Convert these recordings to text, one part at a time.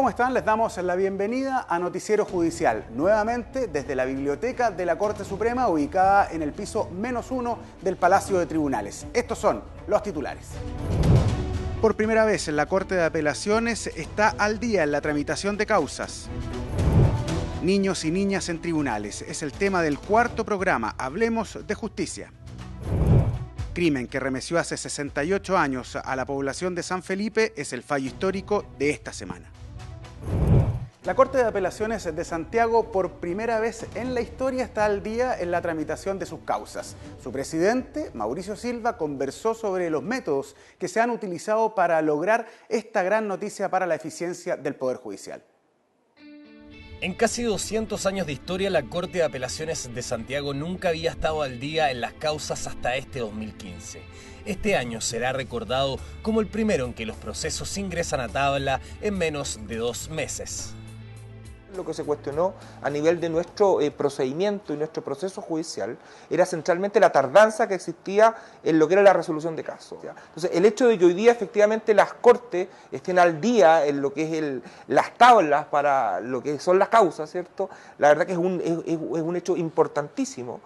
¿Cómo están? Les damos la bienvenida a Noticiero Judicial, nuevamente desde la Biblioteca de la Corte Suprema, ubicada en el piso -1 del Palacio de Tribunales. Estos son los titulares. Por primera vez la Corte de Apelaciones está al día en la tramitación de causas. Niños y niñas en tribunales es el tema del cuarto programa Hablemos de Justicia. Crimen que remeció hace 68 años a la población de San Felipe es el fallo histórico de esta semana. La Corte de Apelaciones de Santiago por primera vez en la historia está al día en la tramitación de sus causas. Su presidente, Mauricio Silva, conversó sobre los métodos que se han utilizado para lograr esta gran noticia para la eficiencia del Poder Judicial. En casi 200 años de historia, la Corte de Apelaciones de Santiago nunca había estado al día en las causas hasta este 2015. Este año será recordado como el primero en que los procesos ingresan a tabla en menos de 2 meses. Lo que se cuestionó a nivel de nuestro procedimiento y nuestro proceso judicial era centralmente la tardanza que existía en lo que era la resolución de casos. Entonces, el hecho de que hoy día efectivamente las cortes estén al día en lo que es las tablas para lo que son las causas, ¿cierto? La verdad que es un hecho importantísimo.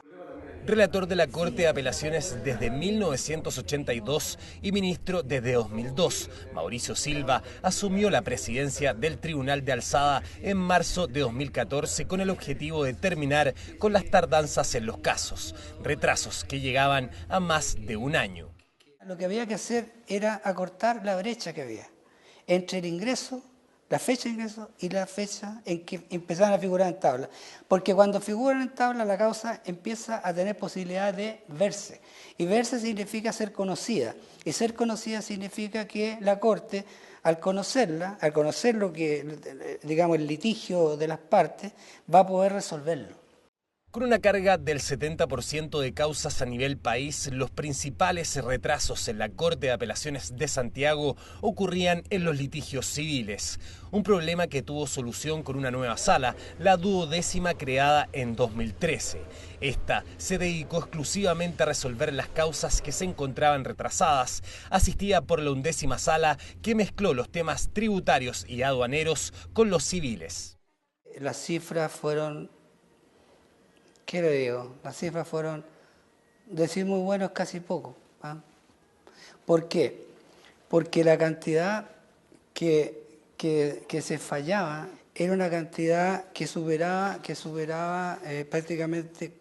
Relator de la Corte de Apelaciones desde 1982 y ministro desde 2002, Mauricio Silva asumió la presidencia del Tribunal de Alzada en marzo de 2014 con el objetivo de terminar con las tardanzas en los casos, retrasos que llegaban a más de un año. Lo que había que hacer era acortar la brecha que había entre el ingreso, la fecha de ingreso y la fecha en que empezaban a figurar en tabla. Porque cuando figuran en tabla, la causa empieza a tener posibilidad de verse. Y verse significa ser conocida. Y ser conocida significa que la Corte, al conocerla, al conocer lo que, digamos, el litigio de las partes, va a poder resolverlo. Con una carga del 70% de causas a nivel país, los principales retrasos en la Corte de Apelaciones de Santiago ocurrían en los litigios civiles. Un problema que tuvo solución con una nueva sala, la 12ª creada en 2013. Esta se dedicó exclusivamente a resolver las causas que se encontraban retrasadas, asistida por la 11ª sala que mezcló los temas tributarios y aduaneros con los civiles. Las cifras fueron... ¿Qué le digo? Las cifras fueron, decir muy bueno es casi poco. ¿Ah? ¿Por qué? Porque la cantidad que se fallaba era una cantidad que superaba prácticamente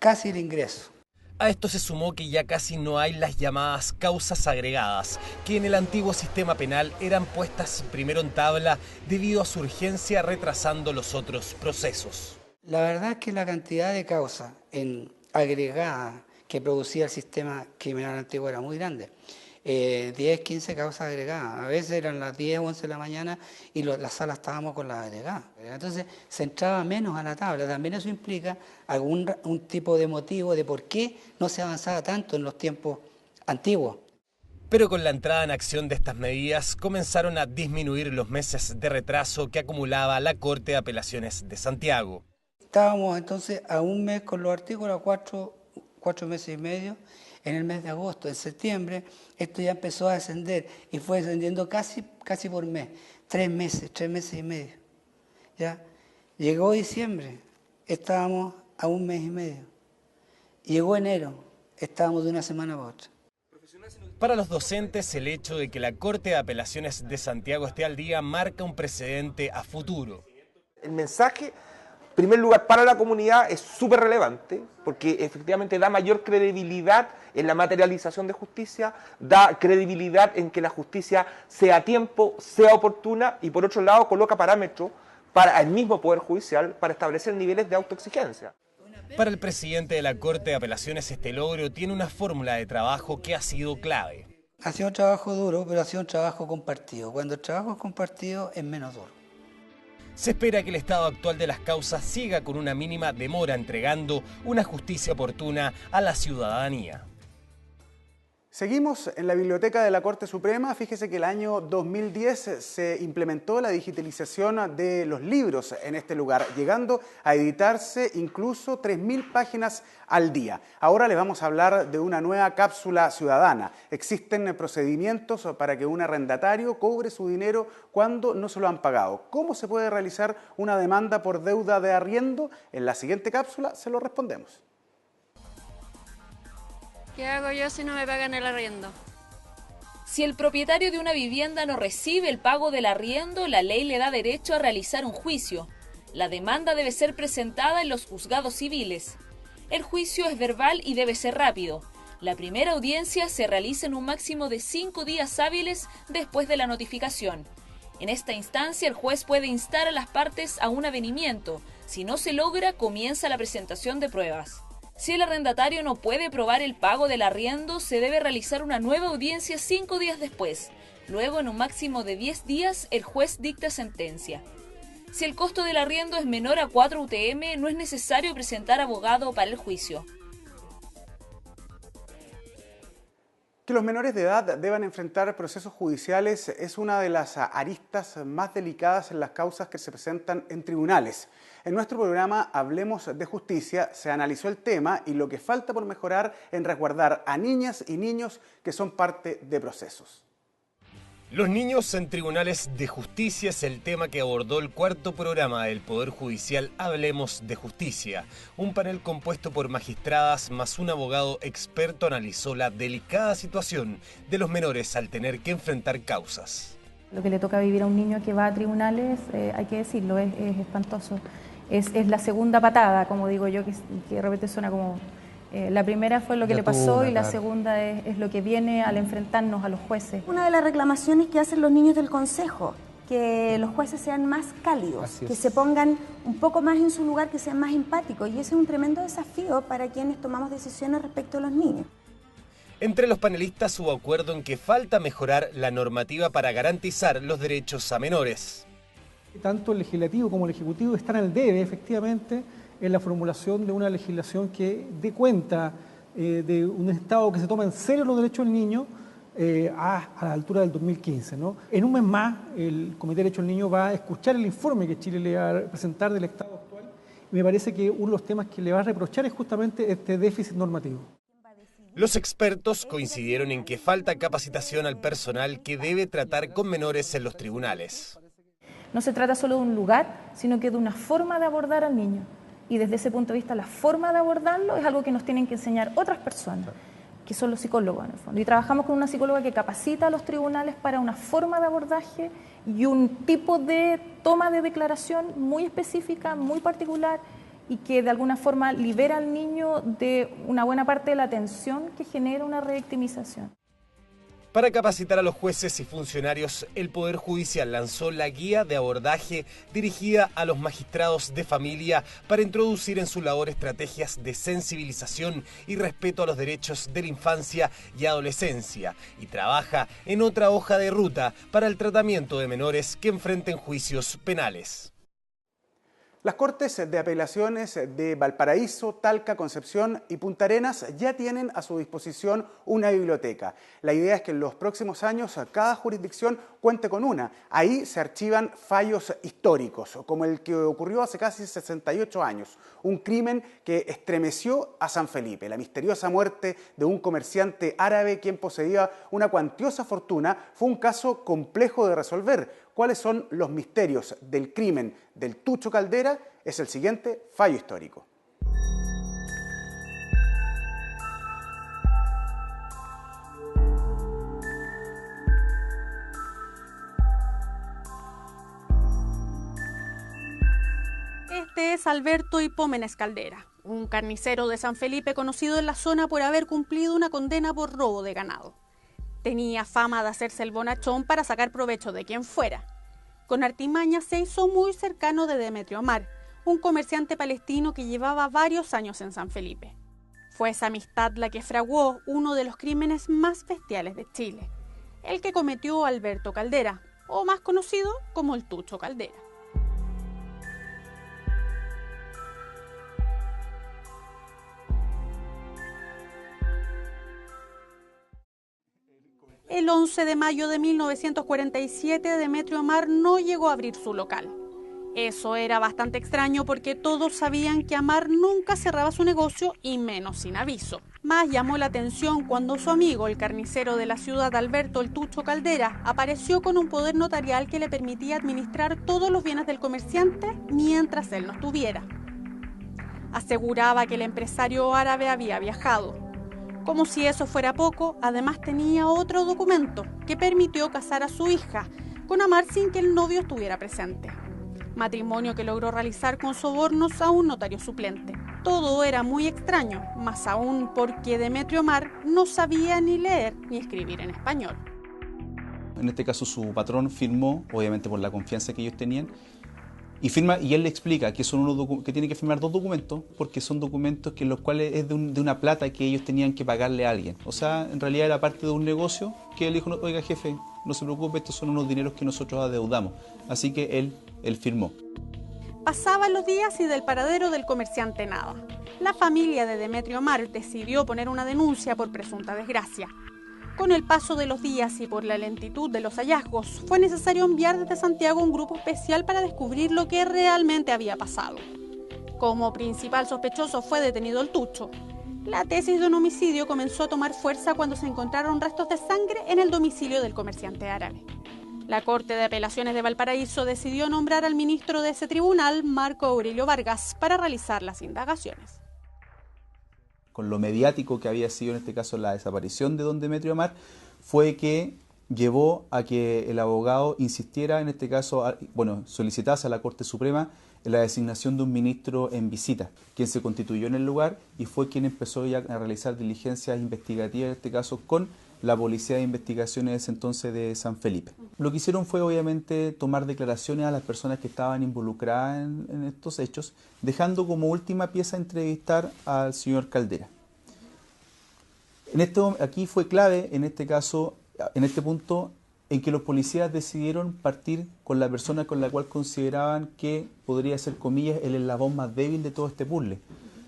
casi el ingreso. A esto se sumó que ya casi no hay las llamadas causas agregadas, que en el antiguo sistema penal eran puestas primero en tabla debido a su urgencia, retrasando los otros procesos. La verdad es que la cantidad de causas agregadas que producía el sistema criminal antiguo era muy grande. 10, 15 causas agregadas. A veces eran las 10 o 11 de la mañana y las salas estábamos con las agregadas. Entonces se entraba menos a la tabla. También eso implica un tipo de motivo de por qué no se avanzaba tanto en los tiempos antiguos. Pero con la entrada en acción de estas medidas comenzaron a disminuir los meses de retraso que acumulaba la Corte de Apelaciones de Santiago. Estábamos entonces a un mes con los artículos, a 4 meses y medio, en el mes de agosto. En septiembre esto ya empezó a descender y fue descendiendo casi por mes, 3 meses y medio. ¿Ya? Llegó diciembre, estábamos a un mes y medio. Llegó enero, estábamos de una semana a otra. Para los docentes, el hecho de que la Corte de Apelaciones de Santiago esté al día marca un precedente a futuro. El mensaje, en primer lugar, para la comunidad es súper relevante porque efectivamente da mayor credibilidad en la materialización de justicia, da credibilidad en que la justicia sea a tiempo, sea oportuna y por otro lado coloca parámetros para el mismo Poder Judicial para establecer niveles de autoexigencia. Para el presidente de la Corte de Apelaciones este logro tiene una fórmula de trabajo que ha sido clave. Ha sido un trabajo duro, pero ha sido un trabajo compartido. Cuando el trabajo es compartido es menos duro. Se espera que el estado actual de las causas siga con una mínima demora entregando una justicia oportuna a la ciudadanía. Seguimos en la Biblioteca de la Corte Suprema. Fíjese que el año 2010 se implementó la digitalización de los libros en este lugar, llegando a editarse incluso 3.000 páginas al día. Ahora les vamos a hablar de una nueva cápsula ciudadana. Existen procedimientos para que un arrendatario cobre su dinero cuando no se lo han pagado. ¿Cómo se puede realizar una demanda por deuda de arriendo? En la siguiente cápsula se lo respondemos. ¿Qué hago yo si no me pagan el arriendo? Si el propietario de una vivienda no recibe el pago del arriendo, la ley le da derecho a realizar un juicio. La demanda debe ser presentada en los juzgados civiles. El juicio es verbal y debe ser rápido. La primera audiencia se realiza en un máximo de 5 días hábiles después de la notificación. En esta instancia, el juez puede instar a las partes a un avenimiento. Si no se logra, comienza la presentación de pruebas. Si el arrendatario no puede probar el pago del arriendo, se debe realizar una nueva audiencia 5 días después. Luego, en un máximo de 10 días, el juez dicta sentencia. Si el costo del arriendo es menor a 4 UTM, no es necesario presentar abogado para el juicio. Que los menores de edad deban enfrentar procesos judiciales es una de las aristas más delicadas en las causas que se presentan en tribunales. En nuestro programa Hablemos de Justicia se analizó el tema y lo que falta por mejorar en resguardar a niñas y niños que son parte de procesos. Los niños en tribunales de justicia es el tema que abordó el cuarto programa del Poder Judicial Hablemos de Justicia. Un panel compuesto por magistradas más un abogado experto analizó la delicada situación de los menores al tener que enfrentar causas. Lo que le toca vivir a un niño que va a tribunales, hay que decirlo, es espantoso. Es la segunda patada, como digo yo, que de repente suena como... la primera fue lo que le pasó y la segunda es lo que viene al enfrentarnos a los jueces. Una de las reclamaciones que hacen los niños del Consejo, que los jueces sean más cálidos, que se pongan un poco más en su lugar, que sean más empáticos, y ese es un tremendo desafío para quienes tomamos decisiones respecto a los niños. Entre los panelistas hubo acuerdo en que falta mejorar la normativa para garantizar los derechos a menores. Tanto el legislativo como el ejecutivo están al debe, efectivamente, en la formulación de una legislación que dé cuenta de un Estado que se toma en serio los derechos del niño a la altura del 2015, ¿no? En un mes más, el Comité de Derechos del Niño va a escuchar el informe que Chile le va a presentar del Estado actual y me parece que uno de los temas que le va a reprochar es justamente este déficit normativo. Los expertos coincidieron en que falta capacitación al personal que debe tratar con menores en los tribunales. No se trata solo de un lugar, sino que de una forma de abordar al niño. Y desde ese punto de vista, la forma de abordarlo es algo que nos tienen que enseñar otras personas, que son los psicólogos en el fondo. Y trabajamos con una psicóloga que capacita a los tribunales para una forma de abordaje y un tipo de toma de declaración muy específica, muy particular, y que de alguna forma libera al niño de una buena parte de la tensión que genera una revictimización. Para capacitar a los jueces y funcionarios, el Poder Judicial lanzó la guía de abordaje dirigida a los magistrados de familia para introducir en su labor estrategias de sensibilización y respeto a los derechos de la infancia y adolescencia, y trabaja en otra hoja de ruta para el tratamiento de menores que enfrenten juicios penales. Las Cortes de Apelaciones de Valparaíso, Talca, Concepción y Punta Arenas ya tienen a su disposición una biblioteca. La idea es que en los próximos años cada jurisdicción cuente con una. Ahí se archivan fallos históricos, como el que ocurrió hace casi 68 años. Un crimen que estremeció a San Felipe, la misteriosa muerte de un comerciante árabe quien poseía una cuantiosa fortuna. Fue un caso complejo de resolver. ¿Cuáles son los misterios del crimen del Tucho Caldera? Es el siguiente fallo histórico. Este es Alberto Hipómenes Caldera, un carnicero de San Felipe conocido en la zona por haber cumplido una condena por robo de ganado. Tenía fama de hacerse el bonachón para sacar provecho de quien fuera. Con artimaña se hizo muy cercano de Demetrio Amar, un comerciante palestino que llevaba varios años en San Felipe. Fue esa amistad la que fraguó uno de los crímenes más bestiales de Chile, el que cometió Alberto Caldera, o más conocido como el Tucho Caldera. el 11 de mayo de 1947 Demetrio Amar no llegó a abrir su local. Eso era bastante extraño porque todos sabían que Amar nunca cerraba su negocio y menos sin aviso. Más llamó la atención cuando su amigo, el carnicero de la ciudad Alberto el Tucho Caldera, apareció con un poder notarial que le permitía administrar todos los bienes del comerciante mientras él no estuviera. Aseguraba que el empresario árabe había viajado. Como si eso fuera poco, además tenía otro documento que permitió casar a su hija con Amar sin que el novio estuviera presente. Matrimonio que logró realizar con sobornos a un notario suplente. Todo era muy extraño, más aún porque Demetrio Amar no sabía ni leer ni escribir en español. En este caso su patrón firmó, obviamente por la confianza que ellos tenían, y él le explica que que tiene que firmar 2 documentos, porque son documentos que los cuales es de una plata que ellos tenían que pagarle a alguien. O sea, en realidad era parte de un negocio que él dijo, oiga jefe, no se preocupe, estos son unos dineros que nosotros adeudamos. Así que él firmó. Pasaban los días y del paradero del comerciante nada. La familia de Demetrio Amar decidió poner una denuncia por presunta desgracia. Con el paso de los días y por la lentitud de los hallazgos, fue necesario enviar desde Santiago un grupo especial para descubrir lo que realmente había pasado. Como principal sospechoso fue detenido el Tucho. La tesis de un homicidio comenzó a tomar fuerza cuando se encontraron restos de sangre en el domicilio del comerciante árabe. La Corte de Apelaciones de Valparaíso decidió nombrar al ministro de ese tribunal, Marco Aurelio Vargas, para realizar las indagaciones. Con lo mediático que había sido en este caso la desaparición de don Demetrio Amar, fue que llevó a que el abogado insistiera, en este caso, solicitase a la Corte Suprema la designación de un ministro en visita, quien se constituyó en el lugar y fue quien empezó ya a realizar diligencias investigativas, en este caso con la Policía de Investigaciones de ese entonces de San Felipe. Lo que hicieron fue obviamente tomar declaraciones a las personas que estaban involucradas en estos hechos, dejando como última pieza entrevistar al señor Caldera. Aquí fue clave, en este caso, en este punto, en que los policías decidieron partir con la persona con la cual consideraban que podría ser, comillas, el eslabón más débil de todo este puzzle.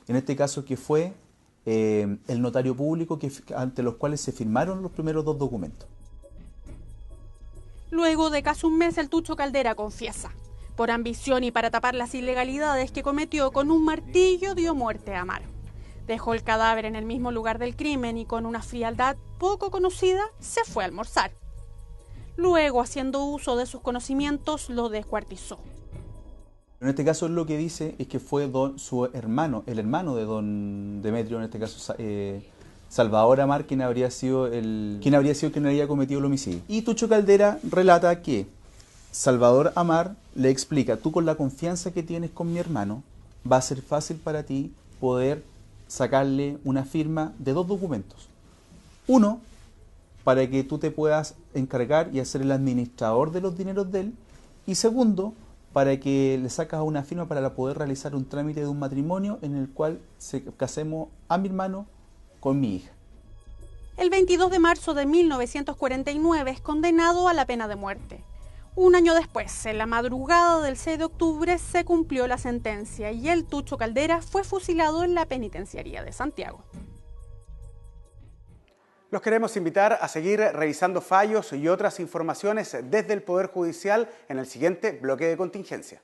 En este caso que fue el notario público ante los cuales se firmaron los primeros 2 documentos. Luego de casi un mes el Tucho Caldera confiesa. Por ambición y para tapar las ilegalidades que cometió, con un martillo dio muerte a Amar. Dejó el cadáver en el mismo lugar del crimen y con una frialdad poco conocida se fue a almorzar. Luego, haciendo uso de sus conocimientos, lo descuartizó. En este caso lo que dice es que fue su hermano, el hermano de don Demetrio, en este caso Salvador Amar, quien habría sido quien había cometido el homicidio. Y Tucho Caldera relata que Salvador Amar le explica, tú con la confianza que tienes con mi hermano, va a ser fácil para ti poder sacarle una firma de 2 documentos. Uno, para que tú te puedas encargar y hacer el administrador de los dineros de él, y segundo, para que le sacas una firma para poder realizar un trámite de un matrimonio en el cual casemos a mi hermano con mi hija. El 22 de marzo de 1949 es condenado a la pena de muerte. Un año después, en la madrugada del 6 de octubre, se cumplió la sentencia y el Tucho Caldera fue fusilado en la penitenciaría de Santiago. Los queremos invitar a seguir revisando fallos y otras informaciones desde el Poder Judicial en el siguiente bloque de contingencia.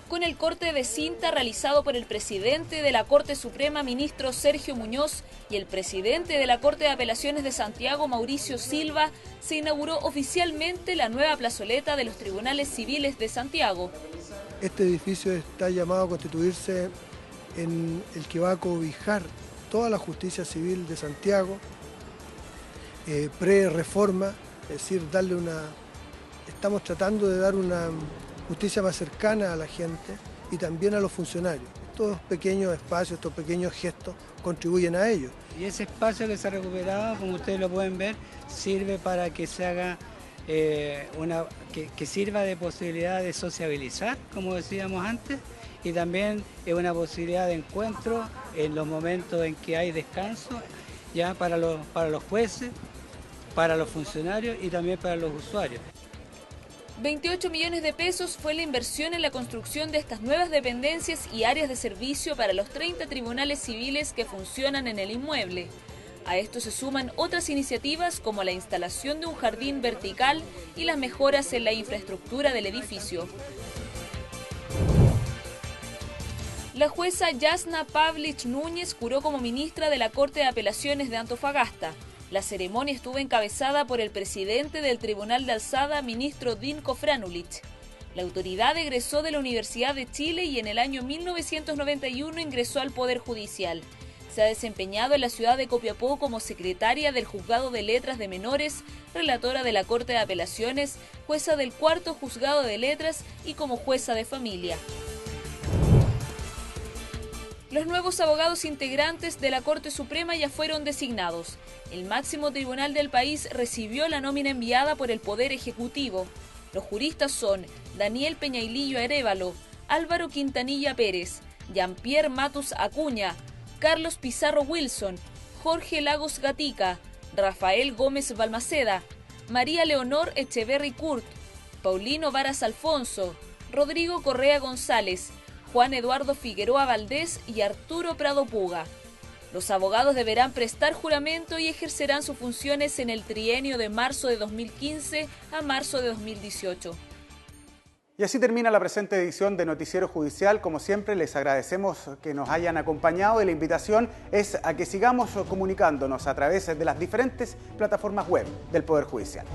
Con el corte de cinta realizado por el presidente de la Corte Suprema, ministro Sergio Muñoz, y el presidente de la Corte de Apelaciones de Santiago, Mauricio Silva, se inauguró oficialmente la nueva plazoleta de los Tribunales Civiles de Santiago. Este edificio está llamado a constituirse en el que va a cobijar toda la justicia civil de Santiago, pre-reforma, es decir, estamos tratando de dar una justicia más cercana a la gente y también a los funcionarios. Estos pequeños espacios, estos pequeños gestos contribuyen a ello. Y ese espacio que se ha recuperado, como ustedes lo pueden ver, sirve para que se haga que sirva de posibilidad de sociabilizar, como decíamos antes, y también es una posibilidad de encuentro en los momentos en que hay descanso, ya para los jueces, para los funcionarios y también para los usuarios. 28 millones de pesos fue la inversión en la construcción de estas nuevas dependencias y áreas de servicio para los 30 tribunales civiles que funcionan en el inmueble. A esto se suman otras iniciativas como la instalación de un jardín vertical y las mejoras en la infraestructura del edificio. La jueza Jasna Pavlich Núñez juró como ministra de la Corte de Apelaciones de Antofagasta. La ceremonia estuvo encabezada por el presidente del Tribunal de Alzada, ministro Dinko Franulich. La autoridad egresó de la Universidad de Chile y en el año 1991 ingresó al Poder Judicial. Se ha desempeñado en la ciudad de Copiapó como secretaria del Juzgado de Letras de Menores, relatora de la Corte de Apelaciones, jueza del Cuarto Juzgado de Letras y como jueza de familia. Los nuevos abogados integrantes de la Corte Suprema ya fueron designados. El máximo tribunal del país recibió la nómina enviada por el Poder Ejecutivo. Los juristas son Daniel Peñailillo Arévalo, Álvaro Quintanilla Pérez, Jean-Pierre Matus Acuña, Carlos Pizarro Wilson, Jorge Lagos Gatica, Rafael Gómez Balmaceda, María Leonor Echeverry Kurt, Paulino Varas Alfonso, Rodrigo Correa González, Juan Eduardo Figueroa Valdés y Arturo Prado Puga. Los abogados deberán prestar juramento y ejercerán sus funciones en el trienio de marzo de 2015 a marzo de 2018. Y así termina la presente edición de Noticiero Judicial. Como siempre, les agradecemos que nos hayan acompañado y la invitación es a que sigamos comunicándonos a través de las diferentes plataformas web del Poder Judicial.